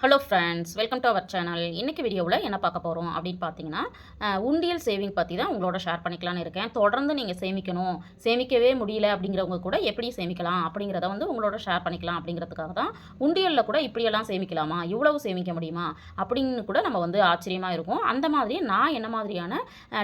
Hello friends, welcome to our channel. இன்றைக்கி வீடியோவில் என்ன பார்க்க போகிறோம் அப்படின்னு பார்த்தீங்கன்னா, உண்டியல் சேவிங் பற்றி தான் உங்களோட ஷேர் பண்ணிக்கலான்னு இருக்கேன். தொடர்ந்து நீங்கள் சேமிக்கணும், சேமிக்கவே முடியல அப்படிங்கிறவங்க கூட எப்படி சேமிக்கலாம் அப்படிங்கிறத வந்து உங்களோட ஷேர் பண்ணிக்கலாம் அப்படிங்கிறதுக்காக தான். உண்டியலில் கூட இப்படியெல்லாம் சேமிக்கலாமா, இவ்வளவு சேமிக்க முடியுமா அப்படின்னு கூட நம்ம வந்து ஆச்சரியமாக இருக்கும். அந்த மாதிரி நான் என்ன மாதிரியான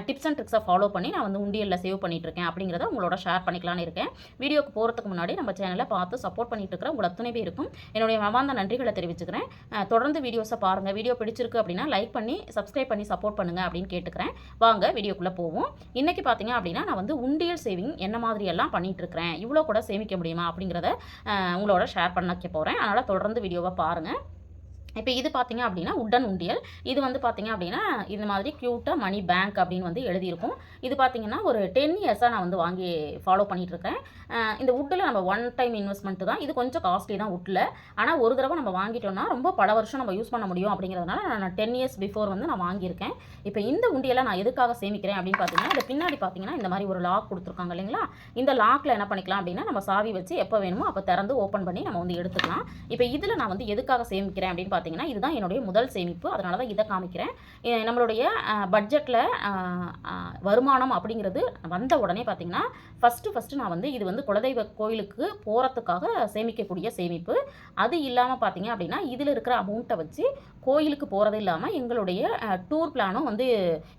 டிப்ஸ் அண்ட் ட்ரிக்ஸை ஃபாலோ பண்ணி நான் வந்து உண்டியலில் சேவ் பண்ணிகிட்ருக்கேன் அப்படிங்கிறத உங்களோட ஷேர் பண்ணிக்கலான்னு இருக்கேன். வீடியோக்கு போகிறதுக்கு முன்னாடி நம்ம சேனலை பார்த்து சப்போர்ட் பண்ணிகிட்டு இருக்கிற உங்கள் அத்தனை பேருக்கும் என்னுடைய மனமார்ந்த நன்றிகளை தெரிவிச்சுக்கிறேன். தொடர்ந்து வீடியோஸை பாருங்கள். வீடியோ பிடிச்சிருக்கு அப்படின்னா லைக் பண்ணி சப்ஸ்கிரைப் பண்ணி சப்போர்ட் பண்ணுங்கள் அப்படின்னு கேட்டுக்கிறேன். வாங்க வீடியோக்குள்ளே போவோம். இன்றைக்கி பார்த்தீங்க அப்படின்னா நான் வந்து உண்டியல் சேவிங் என்ன மாதிரியெல்லாம் பண்ணிகிட்ருக்கிறேன், இவ்வளோ கூட சேமிக்க முடியுமா அப்படிங்கிறத உங்களோட ஷேர் பண்ணிக்க போகிறேன். அதனால் தொடர்ந்து வீடியோவை பாருங்கள். இப்போ இது பார்த்தீங்க அப்படின்னா உட்டன் உண்டியல். இது வந்து பார்த்தீங்க அப்படின்னா இந்த மாதிரி க்யூட்டாக மணி பேங்க் அப்படின்னு வந்து எழுதியிருக்கும். இது பார்த்தீங்கன்னா ஒரு 10 இயர்ஸாக நான் வந்து வாங்கி ஃபாலோ பண்ணிகிட்ருக்கேன். இந்த உட்டில் நம்ம ஒன் டைம் இன்வெஸ்ட்மெண்ட்டு தான். இது கொஞ்சம் காஸ்ட்லி தான் உட்டில். ஆனால் ஒரு தடவை நம்ம வாங்கிட்டோம்னா ரொம்ப பல வருஷம் நம்ம யூஸ் பண்ண முடியும் அப்படிங்கிறதுனால நான் 10 இயர்ஸ் பிஃபோர் வந்து நான் வாங்கியிருக்கேன். இப்போ இந்த உண்டியலை நான் எதுக்காக சேமிக்கிறேன் அப்படின்னு பார்த்தீங்கன்னா, இந்த பின்னாடி பார்த்தீங்கன்னா இந்த மாதிரி ஒரு லாக் கொடுத்துருக்காங்க இல்லைங்களா. இந்த லாக்கில் என்ன பண்ணிக்கலாம் அப்படின்னா நம்ம சாவி வச்சு எப்போ வேணுமோ அப்போ திறந்து ஓப்பன் பண்ணி நம்ம வந்து எடுத்துக்கலாம். இப்போ இதில் நான் வந்து எதுக்காக சேமிக்கிறேன் அப்படின்னு பார்த்தீங்கன்னா, இதுதான் என்னுடைய முதல் சேமிப்பு. அதனால தான் இதை காமிக்கிறேன். நம்மளுடைய பட்ஜெட்டில் வருமானம் அப்படிங்கிறது வந்த உடனே பார்த்தீங்கன்னா ஃபஸ்ட்டு நான் வந்து இது வந்து குலதெய்வ கோயிலுக்கு போகிறதுக்காக சேமிக்கக்கூடிய சேமிப்பு. அது இல்லாமல் பார்த்தீங்க அப்படின்னா இதில் இருக்கிற அமௌண்ட்டை வச்சு கோயிலுக்கு போகிறது இல்லாமல் எங்களுடைய டூர் பிளானும் வந்து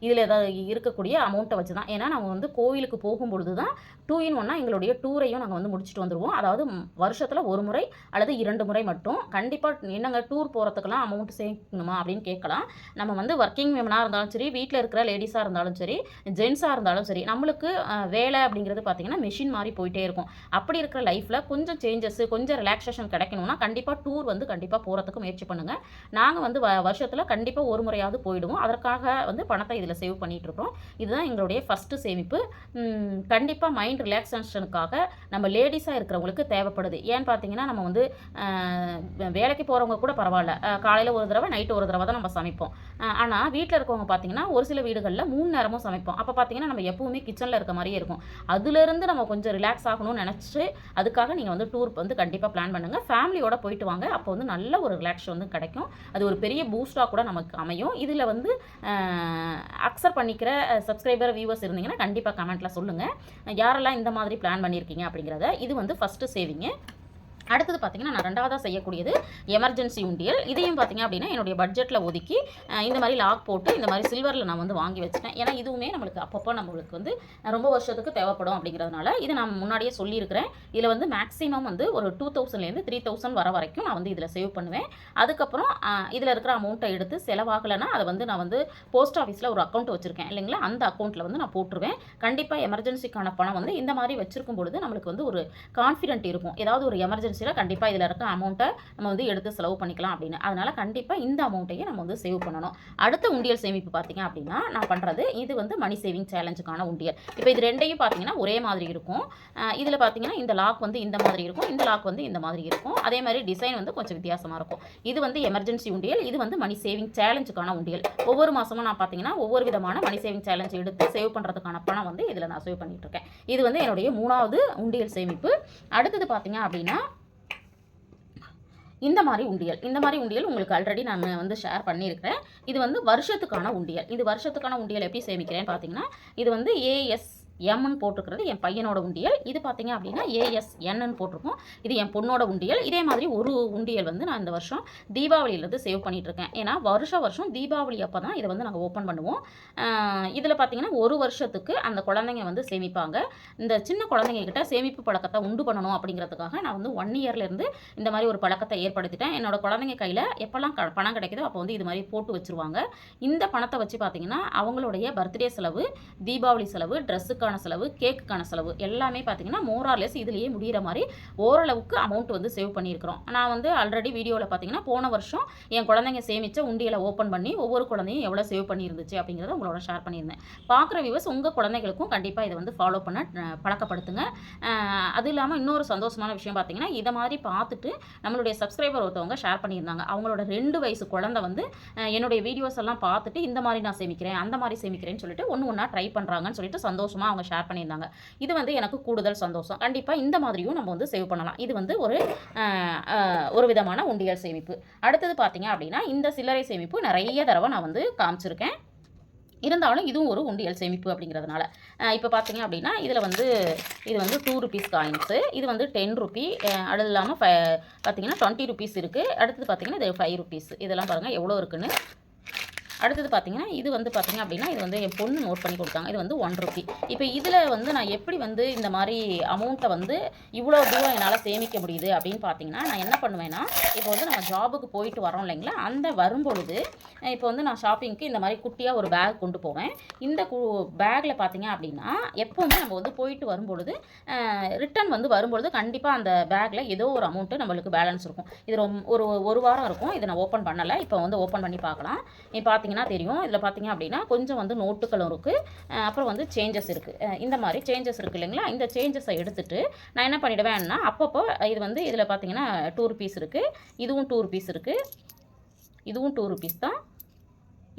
இதில் ஏதாவது இருக்கக்கூடிய அமௌண்ட்டை வச்சு தான். ஏன்னா நம்ம வந்து கோயிலுக்கு போகும்பொழுது தான் 2 in 1 எங்களுடைய டூரையும் நாங்கள் வந்து முடிச்சுட்டு வந்துடுவோம். அதாவது வருஷத்தில் ஒரு முறை அல்லது 2 முறை மட்டும். கண்டிப்பாக என்னங்க டூர் போகிறதுக்கெல்லாம் அமௌண்ட் சேர்க்கணுமா அப்படின்னு கேட்கலாம். நம்ம வந்து ஒர்க்கிங் விமனாக இருந்தாலும் சரி, வீட்டில் இருக்கிற லேடிஸாக இருந்தாலும் சரி, ஜென்ஸாக இருந்தாலும் சரி, நம்மளுக்கு வேலை அப்படிங்கிறது பார்த்திங்கன்னா மெஷின் மாதிரி போயிட்டே இருக்கும். அப்படி இருக்கிற லைஃப்பில் கொஞ்சம் சேஞ்சஸ், கொஞ்சம் ரிலாக்ஸேஷன் கிடைக்கணும்னா கண்டிப்பாக டூர் வந்து கண்டிப்பாக போகிறதுக்கு முயற்சி பண்ணுங்கள். நாங்கள் வந்து வருஷத்தில் கண்டிப்பாக ஒரு முறையாவது போயிடுவோம். அதற்காக வந்து பணத்தை இதில் சேவ் பண்ணிகிட்ருக்கோம். இதுதான் எங்களுடைய ஃபஸ்ட்டு சேமிப்பு. கண்டிப்பாக மைண்ட் ரிலாக்ஸேஷனுக்காக நம்ம லேடிஸாக இருக்கிறவங்களுக்கு தேவைப்படுது. ஏன்னு பார்த்தீங்கன்னா நம்ம வந்து வேலைக்கு போகிறவங்க கூட பரவாயில்ல, காலையில் ஒரு தடவை நைட்டு ஒரு தடவை தான் நம்ம சமைப்போம். ஆனால் வீட்டில் இருக்கவங்க பார்த்தீங்கன்னா ஒரு சில வீடுகளில் 3 நேரமும் சமைப்போம். அப்போ பார்த்தீங்கன்னா நம்ம எப்பவுமே கிச்சனில் இருக்க மாதிரியே இருக்கும். அதுலேருந்து நம்ம கொஞ்சம் ரிலாக்ஸ் ஆகணும்னு நினச்சி அதுக்காக நீங்கள் வந்து டூர் வந்து கண்டிப்பாக பிளான் பண்ணுங்கள். ஃபேமிலியோட போயிட்டு வாங்க. அப்போ வந்து நல்ல ஒரு ரிலாக்ஸ் வந்து கிடைக்கும். அது ஒரு பெரிய பூஸ்டாக கூட நமக்கு அமையும். இதில் வந்து அக்செப்ட் பண்ணிக்கிற சப்ஸ்கிரைபர் வியூவர்ஸ் இருந்தீங்கன்னா கண்டிப்பாக கமெண்ட்டில் சொல்லுங்கள் யாரெல்லாம் இந்த மாதிரி பிளான் பண்ணியிருக்கீங்க அப்படிங்கிறத. இது வந்து ஃபஸ்ட்டு சேவிங்கு. அடுத்தது பார்த்திங்கன்னா நான் ரெண்டாவதாக செய்யக்கூடியது எமர்ஜென்சி உண்டியல். இதையும் பார்த்திங்க அப்படின்னா என்னுடைய பட்ஜெட்டில் ஒதுக்கி இந்த மாதிரி லாக் போட்டு இந்த மாதிரி சில்வரில் நான் வந்து வாங்கி வச்சுட்டேன். ஏன்னா இதுவுமே நம்மளுக்கு அப்பப்போ நம்மளுக்கு வந்து ரொம்ப வருஷத்துக்கு தேவைப்படும் அப்படிங்கிறதுனால இதை நான் முன்னாடியே சொல்லியிருக்கிறேன். இதில் வந்து மேக்ஸிமம் வந்து ஒரு 2000லேருந்து 3000 வர வரைக்கும் நான் வந்து இதில் சேவ் பண்ணுவேன். அதுக்கப்புறம் இதில் இருக்கிற அமௌண்ட்டை எடுத்து செலவாகலைன்னா அதை வந்து நான் வந்து போஸ்ட் ஆஃபீஸில் ஒரு அக்கௌண்ட் வச்சுருக்கேன் இல்லைங்களா, அந்த அக்கௌண்ட்டில் வந்து நான் போட்டுருவேன். கண்டிப்பாக எமர்ஜென்சிக்கான பணம் வந்து இந்த மாதிரி வச்சுருக்கும் பொழுது நம்மளுக்கு வந்து ஒரு கான்ஃபிடென்ட் இருக்கும். ஏதாவது ஒரு எமர்ஜென்சி கண்டிப்பாக இதில் இருக்க அமௌண்ட்டை நம்ம வந்து எடுத்து செலவு பண்ணிக்கலாம் அப்படின்னு. அதனால் கண்டிப்பாக இந்த அமௌண்ட்டையும் நம்ம வந்து சேவ் பண்ணணும். அடுத்த உண்டியல் சேமிப்பு பார்த்தீங்க அப்படின்னா நான் பண்ணுறது இது வந்து மணி சேவிங் சேலஞ்சுக்கான உண்டியல். இப்போ இது ரெண்டையும் பார்த்தீங்கன்னா ஒரே மாதிரி இருக்கும். இதில் பார்த்தீங்கன்னா இந்த லாக் வந்து இந்த மாதிரி இருக்கும், இந்த லாக் வந்து இந்த மாதிரி இருக்கும். அதே மாதிரி டிசைன் வந்து கொஞ்சம் வித்தியாசமாக இருக்கும். இது வந்து எமர்ஜென்சி உண்டியல், இது வந்து மணி சேவிங் சேலஞ்சுக்கான உண்டியல். ஒவ்வொரு மாதமும் நான் பார்த்தீங்கன்னா ஒவ்வொரு விதமான மணி சேவிங் சேலஞ்ச் எடுத்து சேவ் பண்ணுறதுக்கான பணம் வந்து இதில் நான் சேவ் பண்ணிட்டு இருக்கேன். இது வந்து என்னுடைய 3வது உண்டியல் சேமிப்பு. அடுத்தது பார்த்தீங்க அப்படின்னா இந்த மாதிரி உண்டியல் உங்களுக்கு ஆல்ரெடி நான் வந்து ஷேர் பண்ணியிருக்கிறேன். இது வந்து வருஷத்துக்கான உண்டியல். இது வருஷத்துக்கான உண்டியல் எப்படி சேமிக்கிறேன்னு பார்த்தீங்கன்னா இது வந்து ASMன்னு போட்டிருக்கிறது என் பையனோட உண்டியல். இது பார்த்தீங்க அப்படின்னா ASNன்னு போட்டிருக்கோம். இது என் பொண்ணோட உண்டியல். இதே மாதிரி ஒரு உண்டியல் வந்து நான் இந்த வருஷம் தீபாவளியிலேருந்து சேவ் பண்ணிகிட்ருக்கேன். ஏன்னா வருஷம் தீபாவளி அப்போ தான் இதை வந்து நாங்கள் ஓப்பன் பண்ணுவோம். இதில் பார்த்தீங்கன்னா ஒரு வருஷத்துக்கு அந்த குழந்தைங்க வந்து சேமிப்பாங்க. இந்த சின்ன குழந்தைங்கக்கிட்ட சேமிப்பு பழக்கத்தை உண்டு பண்ணணும் அப்படிங்கிறதுக்காக நான் வந்து 1 இயர்லேருந்து இந்த மாதிரி ஒரு பழக்கத்தை ஏற்படுத்திட்டேன். என்னோட குழந்தைங்க கையில் எப்போல்லாம் பணம் கிடைக்குதோ அப்போ வந்து இது மாதிரி போட்டு வச்சுருவாங்க. இந்த பணத்தை வச்சு பார்த்தீங்கன்னா அவங்களுடைய பர்த்டே செலவு, தீபாவளி செலவு, ட்ரெஸ்ஸுக்கு செலவு, கேக்குக்கான செலவு எல்லாமே பார்த்தீங்கன்னா மோரார்லெஸ் இதுலேயே முடிகிற மாதிரி ஓரளவுக்கு அமௌண்ட் வந்து சேவ் பண்ணியிருக்கிறோம். நான் வந்து ஆல்ரெடி வீடியோவில் பார்த்தீங்கன்னா போன வருஷம் என் குழந்தைங்க சேமித்த உண்டியலை ஓப்பன் பண்ணி ஒவ்வொரு குழந்தையும் எவ்வளோ சேவ் பண்ணியிருந்துச்சு அப்படிங்கிறத உங்களோட ஷேர் பண்ணியிருந்தேன். பார்க்குற வியூவர்ஸ் உங்கள் குழந்தைகளுக்கும் கண்டிப்பாக இதை வந்து ஃபாலோ பண்ண பழக்கப்படுத்துங்க. அது இல்லாமல் இன்னொரு சந்தோஷமான விஷயம் பார்த்தீங்கன்னா இதை மாதிரி பார்த்துட்டு நம்மளுடைய சப்ஸ்கிரைபர் ஒருத்தவங்க ஷேர் பண்ணியிருந்தாங்க. அவங்களோட 2 வயசு குழந்தை வந்து என்னுடைய வீடியோஸ் எல்லாம் பார்த்துட்டு இந்த மாதிரி நான் சேமிக்கிறேன், அந்த மாதிரி சேமிக்கிறேன்னு சொல்லிட்டு ஒன்று ஒன்றா ட்ரை பண்ணுறாங்கன்னு சொல்லிட்டு சந்தோஷமாக அவங்க ஷேர் பண்ணியிருந்தாங்க. இது வந்து எனக்கு கூடுதல் சந்தோஷம். கண்டிப்பாக இந்த மாதிரியும் நம்ம வந்து சேவ் பண்ணலாம். இது வந்து ஒரு விதமான உண்டியல் சேமிப்பு. அடுத்தது பார்த்தீங்க அப்படின்னா, இந்த சில்லறை சேமிப்பு நிறைய தடவை நான் வந்து காமிச்சிருக்கேன். இருந்தாலும் இதுவும் ஒரு உண்டியல் சேமிப்பு அப்படிங்கிறதுனால இப்போ பார்த்தீங்க அப்படின்னா இதில் வந்து இது வந்து ₹2 காயின்ஸு, இது வந்து ₹10, அது இல்லாமல் பார்த்தீங்கன்னா ₹20 இருக்குது. அடுத்தது பார்த்தீங்கன்னா இது ₹5 இதெல்லாம் பாருங்கள் எவ்வளோ இருக்குன்னு. அடுத்தது பார்த்தீங்கன்னா இது வந்து பார்த்தீங்க அப்படின்னா இது வந்து என் பொண்ணு நோட் பண்ணி கொடுத்தாங்க. இது வந்து ₹1. இப்போ இதில் வந்து நான் எப்படி வந்து இந்த மாதிரி அமௌண்ட்டை வந்து இவ்வளோ தூரம் என்னால் சேமிக்க முடியுது அப்படின்னு பார்த்தீங்கன்னா, நான் என்ன பண்ணுவேன்னா, இப்போ வந்து நம்ம ஜாபுக்கு போயிட்டு வரோம் இல்லைங்களா, அந்த வரும்பொழுது இப்போ வந்து நான் ஷாப்பிங்க்கு இந்த மாதிரி குட்டியாக ஒரு பேக் கொண்டு போவேன். இந்த பேக்கில் பார்த்தீங்க அப்படின்னா எப்போவுமே நம்ம வந்து போயிட்டு வரும்பொழுது ரிட்டன் வந்து வரும்பொழுது கண்டிப்பாக அந்த பேக்கில் ஏதோ ஒரு அமௌண்ட்டு நம்மளுக்கு பேலன்ஸ் இருக்கும். இது ஒரு வாரம் இருக்கும். இதை நான் ஓப்பன் பண்ணலை. இப்போ வந்து ஓப்பன் பண்ணி பார்க்கலாம். இப்போ பார்த்தீங்கன்னா தெரியும். இதில் பார்த்தீங்க அப்படின்னா கொஞ்சம் வந்து நோட்டுகளும் இருக்குது, அப்புறம் வந்து சேஞ்சஸ் இருக்குது. இந்த மாதிரி சேஞ்சஸ் இருக்குது இல்லைங்களா, இந்த சேஞ்சஸை எடுத்துகிட்டு நான் என்ன பண்ணிவிடுவேன்னா அப்பப்போ இது வந்து இதில் பார்த்தீங்கன்னா ₹2 இருக்குது, இதுவும் ₹2 இருக்குது, இதுவும் ₹2 தான்,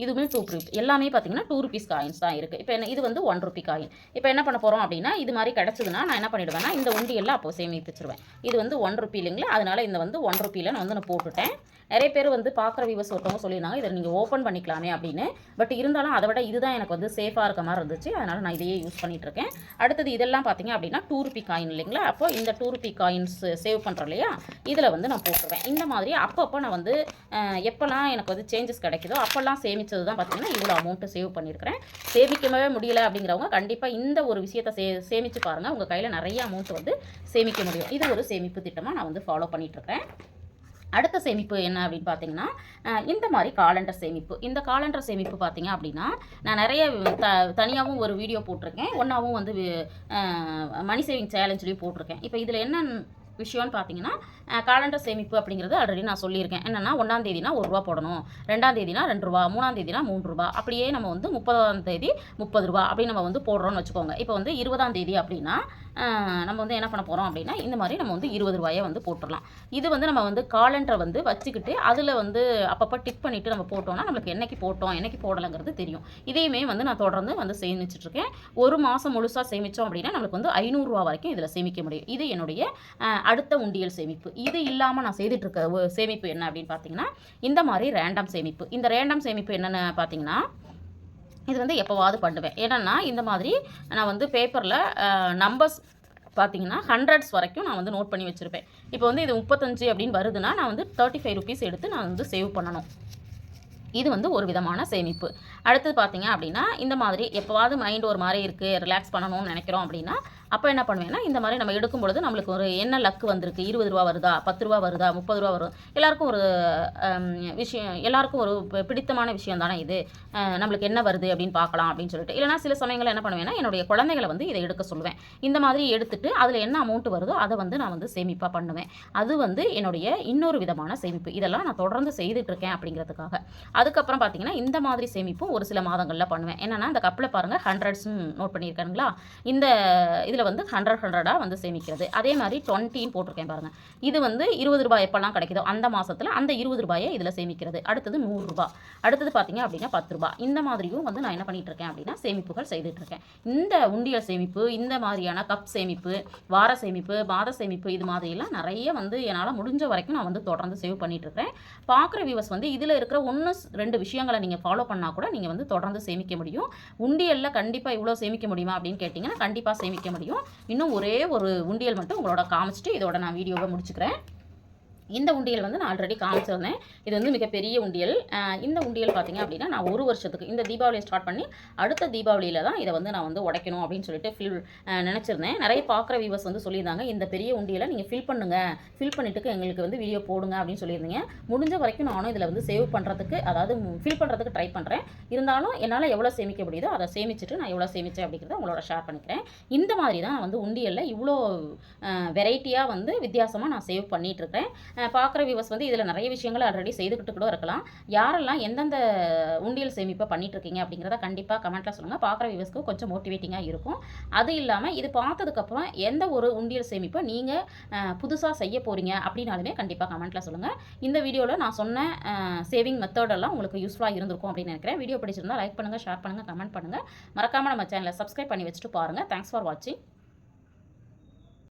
இதுவுமே ₹2 எல்லாமே பார்த்தீங்கன்னா ₹2 காயின்ஸ் தான் இருக்குது. இப்போ இது வந்து ₹1 காயின். இப்போ என்ன பண்ண போகிறோம் அப்படின்னா இது மாதிரி கிடச்சிதுன்னா நான் என்ன பண்ணிவிடுவேன்னா இந்த உண்டியெல்லாம் அப்போ சேமித்து வச்சுருவேன். இது வந்து ₹1 இல்லைங்களா, அதனால் இந்த வந்து ₹1 நான் வந்து நான் போட்டுட்டேன். நிறைய பேர் வந்து பார்க்குற வியூவர்ஸ் ஒருத்தவங்க சொல்லியிருந்தாங்க இதை நீங்கள் ஓப்பன் பண்ணிக்கலாமே அப்படின்னு. பட் இருந்தாலும் அதை விட இதுதான் எனக்கு வந்து சேஃபாக இருக்க மாதிரி இருந்துச்சு. அதனால் நான் இதையே யூஸ் பண்ணிகிட்ருக்கேன். அடுத்தது இதெல்லாம் பார்த்தீங்க அப்படின்னா ₹2 காயின் இல்லைங்களா, அப்போ இந்த ₹2 காயின்ஸ் சேவ் பண்ணுறோம் இல்லையா, இதில் வந்து நான் போட்டுருவேன். இந்த மாதிரி அப்பப்போ நான் வந்து எப்போல்லாம் எனக்கு வந்து சேஞ்சஸ் கிடைக்குதோ அப்போல்லாம் சேமித்தது தான் பார்த்தீங்கன்னா இவ்வளோ அமௌண்ட்டு சேவ் பண்ணியிருக்கிறேன். சேமிக்கவே முடியலை அப்படிங்கிறவங்க கண்டிப்பாக இந்த ஒரு விஷயத்தை சேமித்து பாருங்கள். உங்கள் கையில் நிறைய அமௌண்ட் வந்து சேமிக்க முடியும். இது ஒரு சேமிப்பு திட்டமாக நான் வந்து ஃபாலோ பண்ணிகிட்ருக்கேன். அடுத்த சேமிப்பு என்ன அப்படின்னு பார்த்தீங்கன்னா இந்த மாதிரி காலண்டர் சேமிப்பு. இந்த காலண்டர் சேமிப்பு பார்த்தீங்க அப்படின்னா நான் நிறைய தனியாகவும் ஒரு வீடியோ போட்டிருக்கேன், ஒன்றாவும் வந்து மணி சேவிங் சேலஞ்சிலையும் போட்டிருக்கேன். இப்போ இதில் என்ன விஷயம்னு பார்த்தீங்கன்னா காலண்டர் சேமிப்பு அப்படிங்கிறது ஆல்ரெடி நான் சொல்லியிருக்கேன். என்னென்னா 1ஆம் தேதினா ₹1 போடணும், 2ஆம் தேதினா ₹2, 3ஆம் தேதினா ₹3, அப்படியே நம்ம வந்து 30ஆம் தேதி ₹30 அப்படின்னு நம்ம வந்து போடுறோம்னு வச்சுக்கோங்க. இப்போ வந்து 20ஆம் தேதி அப்படின்னா நம்ம வந்து என்ன பண்ண போகிறோம் அப்படின்னா இந்த மாதிரி நம்ம வந்து ₹20 வந்து போட்டுடலாம். இது வந்து நம்ம வந்து காலண்டரை வந்து வச்சுக்கிட்டு அதில் வந்து அப்பப்போ டிக் பண்ணிவிட்டு நம்ம போட்டோம்னா நம்மளுக்கு என்னைக்கு போட்டோம் என்னைக்கு போடலைங்கிறது தெரியும். இதையுமே வந்து நான் தொடர்ந்து வந்து சேமிச்சிட்ருக்கேன். ஒரு மாதம் முழுசாக சேமித்தோம் அப்படின்னா நம்மளுக்கு வந்து ₹500 வரைக்கும் இதில் சேமிக்க முடியும். இது என்னுடைய அடுத்த உண்டியல் சேமிப்பு. இது இல்லாமல் நான் செய்துட்ருக்க சேமிப்பு என்ன அப்படின்னு பார்த்தீங்கன்னா இந்த மாதிரி ரேண்டம் சேமிப்பு. இந்த ரேண்டம் சேமிப்பு என்னென்னு பார்த்தீங்கன்னா இது வந்து எப்போவாவது பண்ணுவேன். ஏன்னா இந்த மாதிரி நான் வந்து பேப்பரில் நம்பர்ஸ் பார்த்தீங்கன்னா ஹண்ட்ரட்ஸ் வரைக்கும் நான் வந்து நோட் பண்ணி வச்சுருப்பேன். இப்போ வந்து இது 35 அப்படின்னு வருதுன்னா நான் வந்து ₹35 எடுத்து நான் வந்து சேவ் பண்ணணும். இது வந்து ஒரு விதமான சேமிப்பு. அடுத்தது பார்த்தீங்க அப்படின்னா இந்த மாதிரி எப்போவாவது மைண்ட் ஒரு மாதிரி இருக்குது, ரிலாக்ஸ் பண்ணணும்னு நினைக்கிறோம் அப்படின்னா அப்போ என்ன பண்ணுவேன்னா இந்த மாதிரி நம்ம எடுக்கும் பொழுது நம்மளுக்கு ஒரு என்ன லக்கு வந்திருக்கு, ₹20 வருதா, ₹10 வருதா, ₹30 வரும், எல்லாருக்கும் ஒரு விஷயம், எல்லாருக்கும் ஒரு பிடித்தமான விஷயம் தானே இது, நம்மளுக்கு என்ன வருது அப்படின்னு பார்க்கலாம் அப்படின்னு சொல்லிட்டு. இல்லைனா சில சமயங்களில் என்ன பண்ணுவேன்னா என்னுடைய குழந்தைகளை வந்து இதை எடுக்க சொல்லுவேன். இந்த மாதிரி எடுத்துட்டு அதில் என்ன அமௌண்ட் வருதோ அதை வந்து நான் வந்து சேமிப்பாக பண்ணுவேன். அது வந்து என்னுடைய இன்னொரு விதமான சேமிப்பு. இதெல்லாம் நான் தொடர்ந்து செய்துட்ருக்கேன் அப்படிங்கிறதுக்காக. அதுக்கப்புறம் பார்த்தீங்கன்னா இந்த மாதிரி சேமிப்பும் ஒரு சில மாதங்களில் பண்ணுவேன். என்னென்னா இந்த கப்பில் பாருங்கள் ஹண்ட்ரட்ஸ்ன்னு நோட் பண்ணியிருக்காங்களா, இந்த இதில் வந்து 100 வந்து சேமிக்கிறது. அதே மாதிரி 20 போட்டிருக்கேன் பாருங்கள். இது வந்து ₹20 எப்போல்லாம் கிடைக்குதோ அந்த மாதத்தில் அந்த ₹20 இதில் சேமிக்கிறது. அடுத்தது ₹100, அடுத்தது பார்த்தீங்க அப்படின்னா ₹10. இந்த மாதிரியும் வந்து நான் என்ன பண்ணிகிட்ருக்கேன் அப்படின்னா சேமிப்புகள் செய்துட்ருக்கேன். இந்த உண்டியல் சேமிப்பு, இந்த மாதிரியான கப் சேமிப்பு, வார சேமிப்பு, மாத சேமிப்பு, இது மாதிரிலாம் நிறைய வந்து என்னால் முடிஞ்ச வரைக்கும் நான் வந்து தொடர்ந்து சேவ் பண்ணிகிட்ருக்கேன். பார்க்குற வியூவர்ஸ் வந்து இதில் இருக்கிற 1-2 விஷயங்களை நீங்கள் ஃபாலோ பண்ணால் கூட நீங்கள் வந்து தொடர்ந்து சேமிக்க முடியும். உண்டியலில் கண்டிப்பாக இவ்வளோ சேமிக்க முடியுமா அப்படின்னு கேட்டிங்கன்னா கண்டிப்பாக சேமிக்க முடியும். இன்னும் ஒரே ஒரு உண்டியல் மட்டும் உங்களோட காமிச்சிட்டு இதோட நான் வீடியோவை முடிச்சுக்கிறேன். இந்த உண்டியல் வந்து நான் ஆல்ரெடி காமிச்சிருந்தேன். இது வந்து மிகப்பெரிய உண்டியல். இந்த உண்டியல் பார்த்தீங்க அப்படின்னா நான் ஒரு வருஷத்துக்கு இந்த தீபாவளியை ஸ்டார்ட் பண்ணி அடுத்த தீபாவளியில் தான் இதை வந்து நான் வந்து உடைக்கணும் அப்படின்னு சொல்லிட்டு நினச்சிருந்தேன். நிறைய பார்க்குற வியூவர்ஸ் வந்து சொல்லியிருந்தாங்க இந்த பெரிய உண்டியலை நீங்கள் ஃபில் பண்ணுங்கள், ஃபில் பண்ணிவிட்டு எங்களுக்கு வந்து வீடியோ போடுங்க அப்படின்னு சொல்லியிருந்தீங்க. முடிஞ்ச வரைக்கும் நானும் இதில் வந்து சேவ் பண்ணுறதுக்கு, அதாவது ஃபில் பண்ணுறதுக்கு ட்ரை பண்ணுறேன். இருந்தாலும் என்னால் எவ்வளோ சேமிக்க முடியுதோ அதை சேமிச்சுட்டு நான் எவ்வளோ சேமித்தேன் அப்படிங்கிறத உங்களோட ஷேர் பண்ணிக்கிறேன். இந்த மாதிரி தான் நான் வந்து உண்டியலில் இவ்வளோ வெரைட்டியாக வந்து வித்தியாசமாக நான் சேவ் பண்ணிகிட்ருக்கேன். பார்க்குற வியூவர்ஸ் வந்து இதில் நிறைய விஷயங்கள் ஆல்ரெடி செய்துக்கிட்டு கூட இருக்கலாம். யாரெல்லாம் எந்தெந்த உண்டியல் சேமிப்பை பண்ணிட்டு இருக்கீங்க அப்படிங்கிறத கண்டிப்பாக கமெண்ட்டில் சொல்லுங்கள். பார்க்குற வியூவர்ஸ்க்கு கொஞ்சம் மோட்டிவேட்டிங்காக இருக்கும். அது இல்லாமல் இது பார்த்ததுக்கப்புறம் எந்த ஒரு உண்டியல் சேமிப்பை நீங்கள் புதுசாக செய்ய போகிறீங்க அப்படின்னாலுமே கண்டிப்பாக கமெண்ட்டில் சொல்லுங்கள். இந்த வீடியோவில் நான் சொன்ன சேவிங் மெத்தடெல்லாம் உங்களுக்கு யூஸ்ஃபுல்லாக இருந்திருக்கும் அப்படின்னு நினைக்கிறேன். வீடியோ பிடிச்சிருந்தா லைக் பண்ணுங்கள், ஷேர் பண்ணுங்கள், கமெண்ட் பண்ணுங்கள். மறக்காமல் நம்ம சேனலை சப்ஸ்கிரைப் பண்ணி வச்சுட்டு பாருங்கள். தேங்க்ஸ் ஃபார் வாட்சிங்.